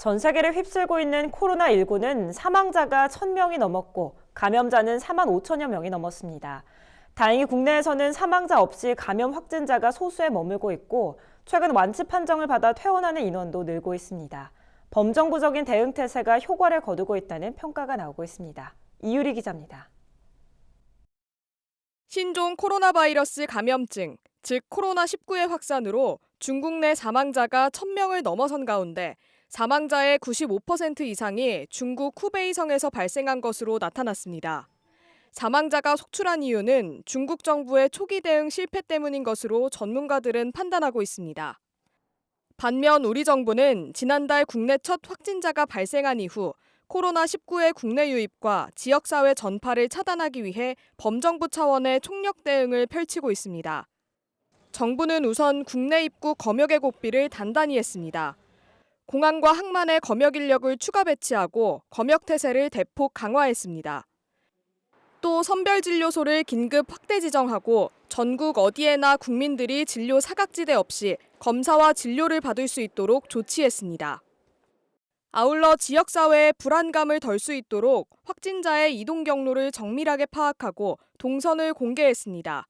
전 세계를 휩쓸고 있는 코로나19는 사망자가 1,000명이 넘었고 감염자는 4만 5천여 명이 넘었습니다. 다행히 국내에서는 사망자 없이 감염 확진자가 소수에 머물고 있고 최근 완치 판정을 받아 퇴원하는 인원도 늘고 있습니다. 범정부적인 대응 태세가 효과를 거두고 있다는 평가가 나오고 있습니다. 이유리 기자입니다. 신종 코로나 바이러스 감염증, 즉 코로나19의 확산으로 중국 내 사망자가 1,000명을 넘어선 가운데 사망자의 95% 이상이 중국 후베이성에서 발생한 것으로 나타났습니다. 사망자가 속출한 이유는 중국 정부의 초기 대응 실패 때문인 것으로 전문가들은 판단하고 있습니다. 반면 우리 정부는 지난달 국내 첫 확진자가 발생한 이후 코로나19의 국내 유입과 지역사회 전파를 차단하기 위해 범정부 차원의 총력 대응을 펼치고 있습니다. 정부는 우선 국내 입국 검역의 고삐를 단단히 했습니다. 공항과 항만에 검역 인력을 추가 배치하고 검역 태세를 대폭 강화했습니다. 또 선별진료소를 긴급 확대 지정하고 전국 어디에나 국민들이 진료 사각지대 없이 검사와 진료를 받을 수 있도록 조치했습니다. 아울러 지역사회의 불안감을 덜 수 있도록 확진자의 이동 경로를 정밀하게 파악하고 동선을 공개했습니다.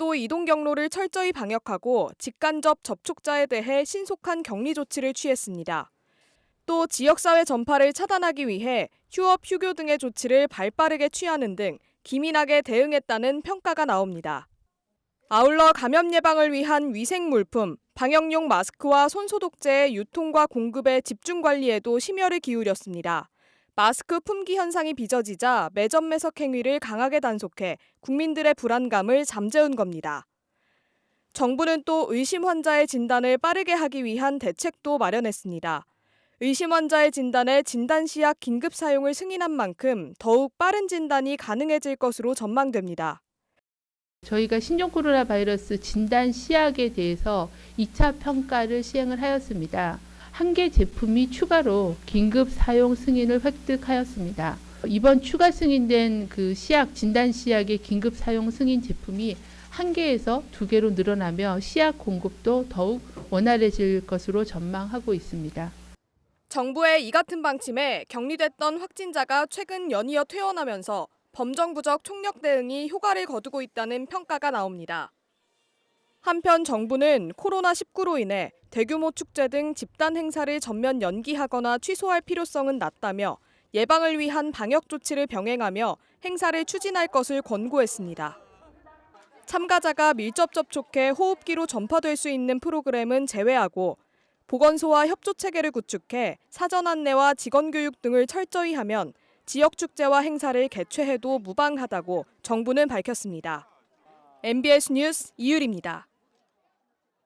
또 이동 경로를 철저히 방역하고 직간접 접촉자에 대해 신속한 격리 조치를 취했습니다. 또 지역사회 전파를 차단하기 위해 휴업, 휴교 등의 조치를 발빠르게 취하는 등 기민하게 대응했다는 평가가 나옵니다. 아울러 감염 예방을 위한 위생 물품, 방역용 마스크와 손소독제의 유통과 공급의 집중 관리에도 심혈을 기울였습니다. 마스크 품귀 현상이 빚어지자 매점 매석 행위를 강하게 단속해 국민들의 불안감을 잠재운 겁니다. 정부는 또 의심 환자의 진단을 빠르게 하기 위한 대책도 마련했습니다. 의심 환자의 진단에 진단시약 긴급 사용을 승인한 만큼 더욱 빠른 진단이 가능해질 것으로 전망됩니다. 저희가 신종 코로나 바이러스 진단 시약에 대해서 2차 평가를 시행을 하였습니다. 한 개 제품이 추가로 긴급 사용 승인을 획득하였습니다. 이번 추가 승인된 그 시약, 진단 시약의 긴급 사용 승인 제품이 한 개에서 2개로 늘어나며 시약 공급도 더욱 원활해질 것으로 전망하고 있습니다. 정부의 이 같은 방침에 격리됐던 확진자가 최근 연이어 퇴원하면서 범정부적 총력 대응이 효과를 거두고 있다는 평가가 나옵니다. 한편 정부는 코로나19로 인해 대규모 축제 등 집단 행사를 전면 연기하거나 취소할 필요성은 낮다며 예방을 위한 방역 조치를 병행하며 행사를 추진할 것을 권고했습니다. 참가자가 밀접 접촉해 호흡기로 전파될 수 있는 프로그램은 제외하고 보건소와 협조 체계를 구축해 사전 안내와 직원 교육 등을 철저히 하면 지역 축제와 행사를 개최해도 무방하다고 정부는 밝혔습니다. MBS 뉴스 이유리입니다.